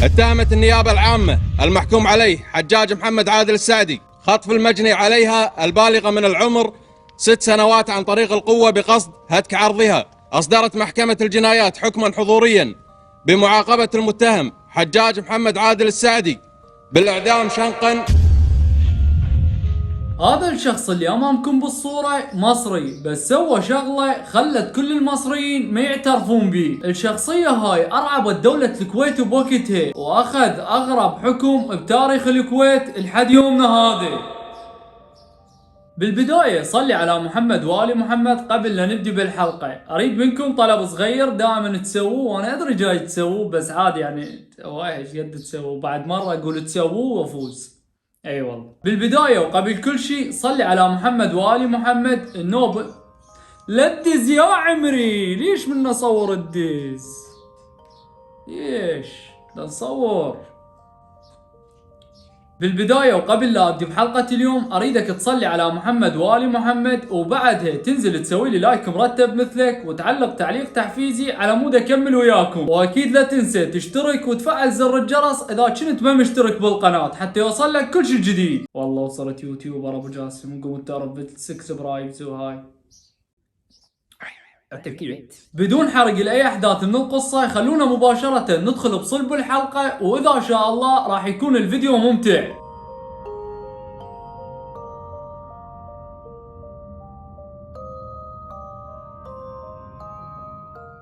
اتهمت النيابة العامة المحكوم عليه حجاج محمد عادل السعدي خطف المجني عليها البالغة من العمر 6 سنوات عن طريق القوة بقصد هتك عرضها. أصدرت محكمة الجنايات حكما حضوريا بمعاقبة المتهم حجاج محمد عادل السعدي بالإعدام شنقا. هذا الشخص اللي امامكم بالصورة مصري، بس سوى شغلة خلت كل المصريين ما يعترفون به. الشخصية هاي ارعبت دولة الكويت بوقتها، واخذ اغرب حكم بتاريخ الكويت لحد يومنا هذا. بالبداية صلي على محمد وآل محمد. قبل لا نبدي بالحلقة اريد منكم طلب صغير دائما تسووه، وانا ادري جاي تسووه بس عادي يعني ايش قد تسووه، بعد مرة اقول تسووه وافوز. اي والله. بالبداية وقبل كل شيء صلي على محمد وآل محمد. النوبل لا تدز يا عمري، ليش من نصور الدز؟ ليش لا نصور؟ بالبداية وقبل لا ابدي بحلقة اليوم اريدك تصلي على محمد وآل محمد، وبعدها تنزل تسوي لي لايك مرتب مثلك وتعلق تعليق تحفيزي على مود اكمل وياكم. واكيد لا تنسى تشترك وتفعل زر الجرس اذا كنت ما مشترك بالقناة حتى يوصل لك كل شيء جديد. والله وصلت يوتيوبر ابو جاسم وقمت تعرف بالسبسكرايبز وهاي. بدون حرق لاي احداث من القصة خلونا مباشرة ندخل بصلب الحلقة، واذا شاء الله راح يكون الفيديو ممتع.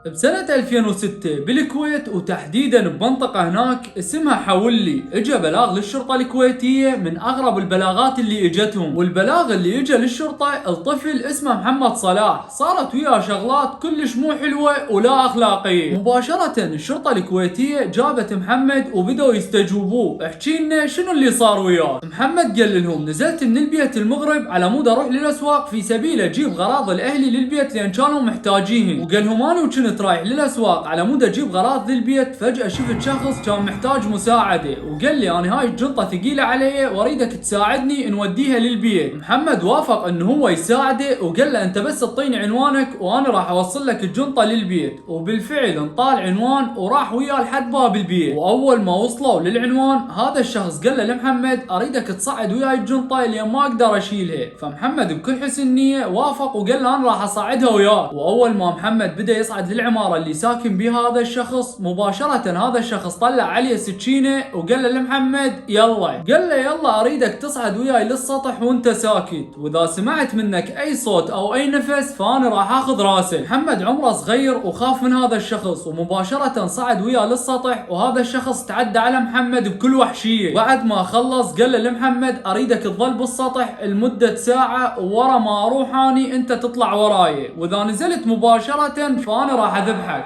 بسنة 2006 بالكويت وتحديدا بمنطقة هناك اسمها حولي، اجى بلاغ للشرطة الكويتية من اغرب البلاغات اللي اجتهم. والبلاغ اللي اجى للشرطة الطفل اسمه محمد صلاح صارت وياه شغلات كلش مو حلوة ولا اخلاقية. مباشرة الشرطة الكويتية جابت محمد وبدأوا يستجوبوه. احكي لنا شنو اللي صار وياه. محمد قال لهم نزلت من البيت المغرب على مود اروح للاسواق في سبيل اجيب غراض الاهلي للبيت لان كانوا محتاجيهم. وقال لهم انا وكنت رايح للاسواق على مود اجيب غراض للبيت، فجأة شفت شخص كان محتاج مساعدة وقال لي انا هاي الجنطة ثقيلة علي واريدك تساعدني نوديها للبيت. محمد وافق انه هو يساعده وقال له انت بس تعطيني عنوانك وانا راح اوصل لك الجنطة للبيت. وبالفعل انطال عنوان وراح وياه لحد باب البيت. واول ما وصلوا للعنوان هذا الشخص قال له لمحمد اريدك تصعد وياي الجنطة لان ما اقدر اشيلها. فمحمد بكل حسن نية وافق وقال له انا راح اصعدها وياك. واول ما محمد بدا يصعد للعمارة اللي ساكن بها هذا الشخص مباشرة هذا الشخص طلع عليه سكينة وقال له لمحمد يلا، قال له يلا اريدك تصعد وياي للسطح وانت ساكت، واذا سمعت منك اي صوت او اي نفس فانا راح اخذ راسه. محمد عمره صغير وخاف من هذا الشخص ومباشرة صعد وياه للسطح، وهذا الشخص تعدى على محمد بكل وحشية. بعد ما خلص قال له لمحمد اريدك تظل بالسطح لمدة ساعة وورا ما اروح اني انت تطلع وراي، واذا نزلت مباشرة فانا راح اذبحك.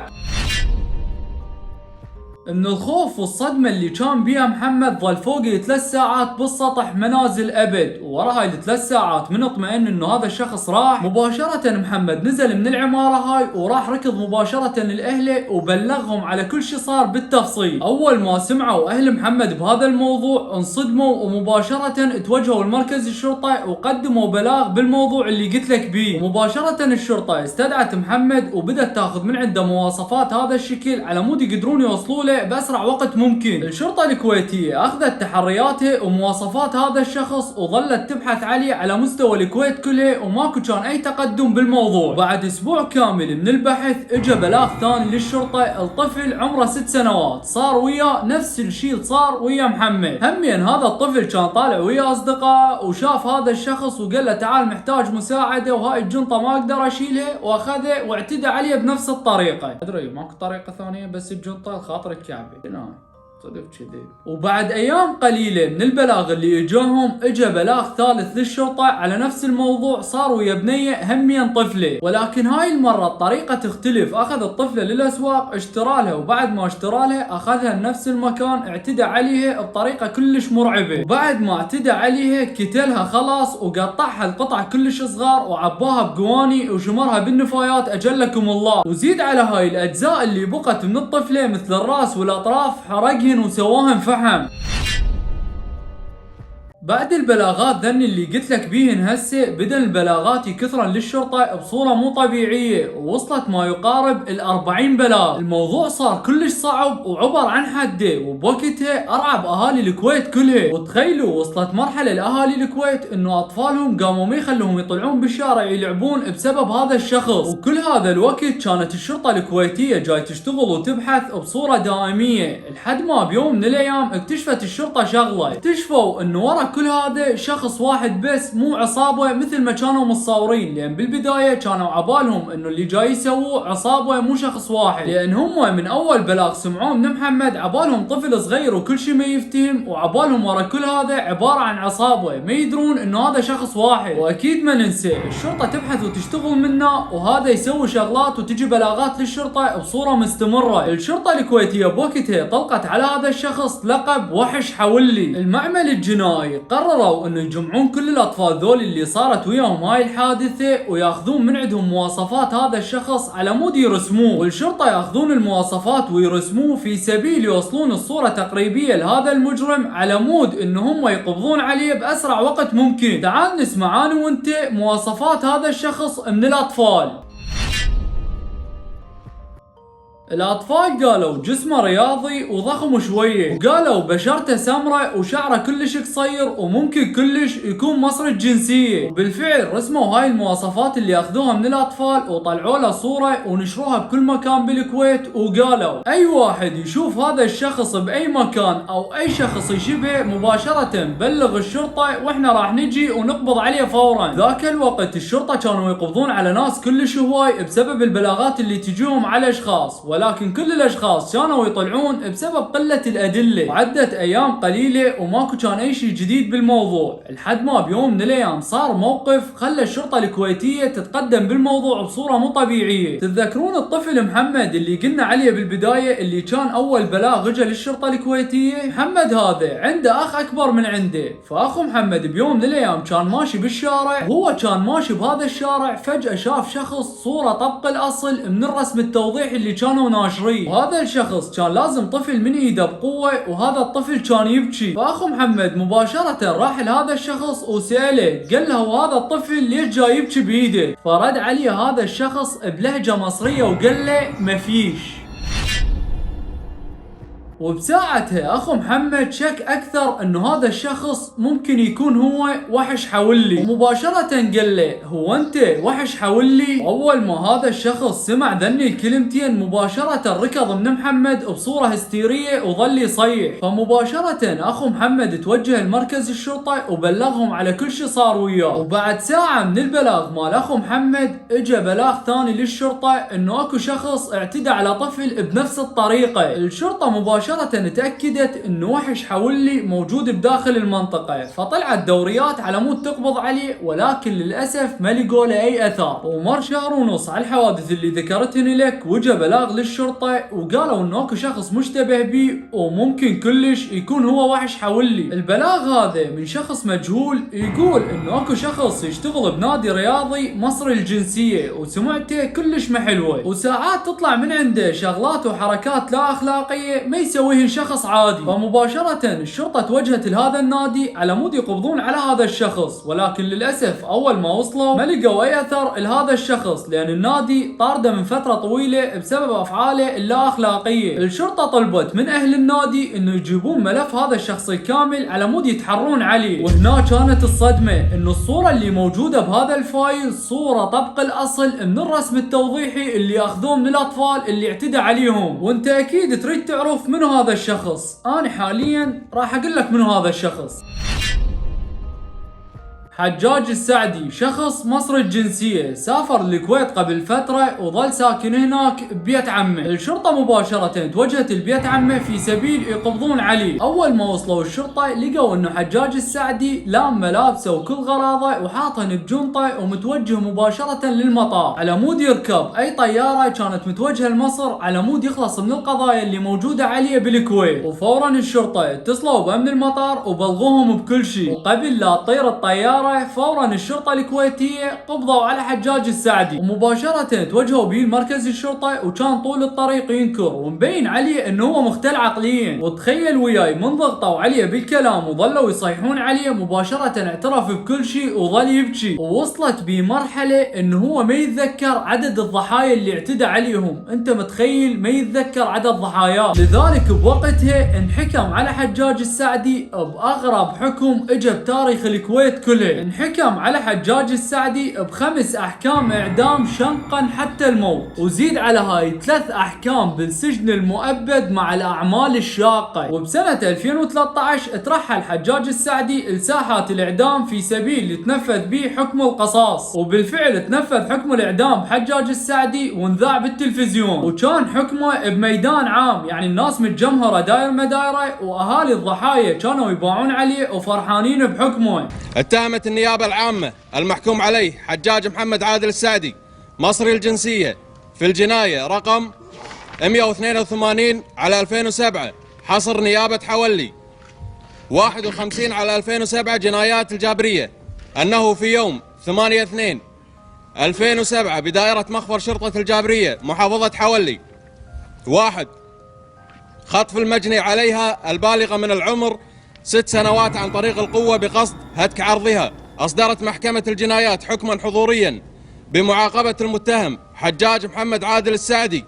من الخوف والصدمة اللي كان بيها محمد ظل فوق 3 ساعات بالسطح منازل ابد، وورا هاي ال3 ساعات من اطمئن انه هذا الشخص راح مباشرة محمد نزل من العمارة هاي وراح ركض مباشرة لاهله وبلغهم على كل شي صار بالتفصيل. اول ما سمعوا اهل محمد بهذا الموضوع انصدموا ومباشرة توجهوا لمركز الشرطة وقدموا بلاغ بالموضوع اللي قلت لك بيه. ومباشرة الشرطة استدعت محمد وبدت تاخذ من عنده مواصفات هذا الشكل على مود يقدرون يوصلوا له باسرع وقت ممكن. الشرطة الكويتية اخذت تحرياته ومواصفات هذا الشخص وظلت تبحث عليه على مستوى الكويت كلها وماكو كان اي تقدم بالموضوع. بعد اسبوع كامل من البحث اجى بلاغ ثاني للشرطة، الطفل عمره 6 سنوات صار وياه نفس الشيء صار ويا محمد. همين هذا الطفل كان طالع ويا اصدقاء وشاف هذا الشخص وقال له تعال محتاج مساعدة وهاي الجنطة ما اقدر اشيلها، واخذه واعتدى عليه بنفس الطريقة. ادري ماكو طريقة ثانية بس الجنطة خاطرك كعبي صدق كذي. وبعد ايام قليله من البلاغ اللي اجاهم اجى بلاغ ثالث للشرطه على نفس الموضوع، صار ويا بنيه همين طفله، ولكن هاي المره الطريقه تختلف. اخذ الطفله للاسواق اشترى لها، وبعد ما اشترى لها اخذها لنفس المكان اعتدى عليها بطريقه كلش مرعبه. وبعد ما اعتدى عليها كتلها خلاص وقطعها لقطع كلش صغار وعباها بقواني وشمرها بالنفايات اجلكم الله. وزيد على هاي الاجزاء اللي بقت من الطفله مثل الراس والاطراف حرقهن وسواهن فحم. بعد البلاغات ذني اللي قلت لك بيهن هسه، بدا البلاغات يكثرن للشرطة بصورة مو طبيعية، ووصلت ما يقارب ال40 بلاغ. الموضوع صار كلش صعب وعبر عن حده، وبوقتها ارعب اهالي الكويت كلها. وتخيلوا وصلت مرحلة لاهالي الكويت انه اطفالهم قاموا ما يخلوهم يطلعون بالشارع يلعبون بسبب هذا الشخص. وكل هذا الوقت كانت الشرطة الكويتية جاي تشتغل وتبحث بصورة دائمية، لحد ما بيوم من الايام اكتشفت الشرطة شغلة. اكتشفوا انه ورا كل هذا شخص واحد بس، مو عصابة مثل ما كانوا متصورين، لان بالبداية كانوا عبالهم انه اللي جاي يسووه عصابة مو شخص واحد، لان هم من اول بلاغ سمعوه من محمد عبالهم طفل صغير وكل شيء ما يفتهم، وعبالهم ورا كل هذا عبارة عن عصابة، ما يدرون انه هذا شخص واحد. واكيد ما ننسى الشرطة تبحث وتشتغل منه، وهذا يسوي شغلات وتجي بلاغات للشرطة بصورة مستمرة. الشرطة الكويتية بوقتها طلقت على هذا الشخص لقب وحش حولي. المعمل الجنائي قرروا انه يجمعون كل الاطفال ذول اللي صارت وياهم هاي الحادثة، وياخذون من عندهم مواصفات هذا الشخص على مود يرسموه، والشرطة ياخذون المواصفات ويرسموه في سبيل يوصلون الصورة تقريبية لهذا المجرم، على مود انه هم يقبضون عليه باسرع وقت ممكن. تعال نسمع انا وانت مواصفات هذا الشخص من الاطفال. الاطفال قالوا جسمه رياضي وضخم شويه، وقالوا بشرته سمراء وشعره كلش قصير وممكن كلش يكون مصري الجنسيه. وبالفعل رسموا هاي المواصفات اللي اخذوها من الاطفال وطلعوا له صوره ونشروها بكل مكان بالكويت، وقالوا اي واحد يشوف هذا الشخص باي مكان او اي شخص يشبه مباشره بلغ الشرطه واحنا راح نجي ونقبض عليه فورا. ذاك الوقت الشرطه كانوا يقبضون على ناس كلش هواي بسبب البلاغات اللي تجيهم على اشخاص، ولكن كل الاشخاص كانوا يطلعون بسبب قلة الادلة. وعدت ايام قليلة وماكو كان اي شيء جديد بالموضوع، لحد ما بيوم من الايام صار موقف خلى الشرطة الكويتية تتقدم بالموضوع بصورة مو طبيعية. تتذكرون الطفل محمد اللي قلنا عليه بالبداية اللي كان اول بلاغ اجى للشرطة الكويتية؟ محمد هذا عنده اخ اكبر من عنده، فاخو محمد بيوم من الايام كان ماشي بالشارع، وهو كان ماشي بهذا الشارع فجأة شاف شخص صورة طبق الاصل من الرسم التوضيحي اللي كانوا ناشرين، وهذا الشخص كان لازم طفل من ايده بقوة، وهذا الطفل كان يبكي. فاخو محمد مباشرة راح لهذا الشخص وسأله، قال له هذا الطفل ليش جاي يبكي بايده؟ فرد عليه هذا الشخص بلهجة مصرية وقال له مفيش. وبساعتها اخو محمد شك اكثر انه هذا الشخص ممكن يكون هو وحش حولي، ومباشرة قال له هو انت وحش حولي؟ اول ما هذا الشخص سمع ذني الكلمتين مباشرة ركض من محمد بصورة هستيرية وظل يصيح. فمباشرة اخو محمد توجه لمركز الشرطة وبلغهم على كل شيء صار وياه. وبعد ساعة من البلاغ مال اخو محمد اجى بلاغ ثاني للشرطة انه اكو شخص اعتدى على طفل بنفس الطريقة. الشرطة مباشرة تأكدت انه وحش حولي موجود بداخل المنطقة، فطلعت دوريات على مود تقبض عليه، ولكن للأسف ما لقوا له اي اثر. ومر شهر ونص على الحوادث اللي ذكرتهن لك، وجا بلاغ للشرطة وقالوا انه اكو شخص مشتبه به وممكن كلش يكون هو وحش حولي. البلاغ هذا من شخص مجهول يقول انه اكو شخص يشتغل بنادي رياضي مصري الجنسية وسمعته كلش ما حلوة، وساعات تطلع من عنده شغلات وحركات لا اخلاقية ما يسويهن شخص عادي. فمباشرة الشرطة توجهت لهذا النادي على مود يقبضون على هذا الشخص، ولكن للأسف أول ما وصلوا ما لقوا أي أثر لهذا الشخص، لأن النادي طارده من فترة طويلة بسبب أفعاله اللا أخلاقية. الشرطة طلبت من أهل النادي إنه يجيبون ملف هذا الشخص كامل على مود يتحرون عليه. وهنا كانت الصدمة، إنه الصورة اللي موجودة بهذا الفايل صورة طبق الأصل من الرسم التوضيحي اللي أخذوه من الأطفال اللي اعتدى عليهم. وأنت أكيد تريد تعرف منو هذا الشخص. أنا حاليا راح أقول لك منو هذا الشخص. حجاج السعدي، شخص مصري الجنسية، سافر للكويت قبل فترة وظل ساكن هناك ببيت عمه. الشرطة مباشرة توجهت لبيت عمه في سبيل يقبضون عليه. أول ما وصلوا الشرطة لقوا إنه حجاج السعدي لام ملابسه وكل غراضه وحاطهن بجنطة ومتوجه مباشرة للمطار على مود يركب أي طيارة كانت متوجهة لمصر على مود يخلص من القضايا اللي موجودة عليه بالكويت. وفورا الشرطة اتصلوا بأمن المطار وبلغوهم بكل شيء، وقبل لا تطير الطيارة المدايرة فورا الشرطة الكويتية قبضوا على حجاج السعدي ومباشرة توجهوا به لمركز الشرطة، وكان طول الطريق ينكر ومبين عليه انه هو مختل عقليا. وتخيل وياي من ضغطوا عليه بالكلام وظلوا يصيحون عليه مباشرة اعترف بكل شيء وظل يبكي، ووصلت بمرحلة انه هو ما يتذكر عدد الضحايا اللي اعتدى عليهم. انت متخيل ما يتذكر عدد ضحاياه؟ لذلك بوقتها انحكم على حجاج السعدي باغرب حكم اجى بتاريخ الكويت كله. انحكم على حجاج السعدي ب5 احكام اعدام شنقا حتى الموت، وزيد على هاي 3 احكام بالسجن المؤبد مع الاعمال الشاقة. وبسنة 2013 ترحل حجاج السعدي لساحات الاعدام في سبيل يتنفذ به حكم القصاص، وبالفعل تنفذ حكم الاعدام حجاج السعدي وانذاع بالتلفزيون، وكان حكمه بميدان عام، يعني الناس متجمهرة داير مدايره، واهالي الضحايا كانوا يباعون عليه وفرحانين بحكمه. اتهمت النيابة العامة المحكوم عليه حجاج محمد عادل السعدي مصري الجنسية في الجناية رقم 182 على 2007 حصر نيابة حولي 51 على 2007 جنايات الجابرية أنه في يوم 8/2/2007 بدائرة مخفر شرطة الجابرية محافظة حولي 1 خطف المجني عليها البالغة من العمر 6 سنوات عن طريق القوة بقصد هتك عرضها. أصدرت محكمة الجنايات حكما حضوريا بمعاقبة المتهم حجاج محمد عادل السعدي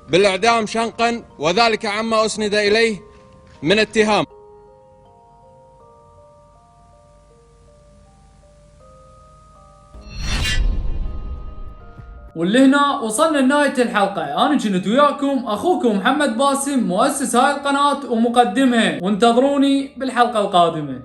بالإعدام شنقا، وذلك عما أسند إليه من اتهام. واللي هنا وصلنا لنهاية الحلقة. أنا كنت وياكم أخوكم محمد باسم مؤسس هاي القناة ومقدمها، وانتظروني بالحلقة القادمة.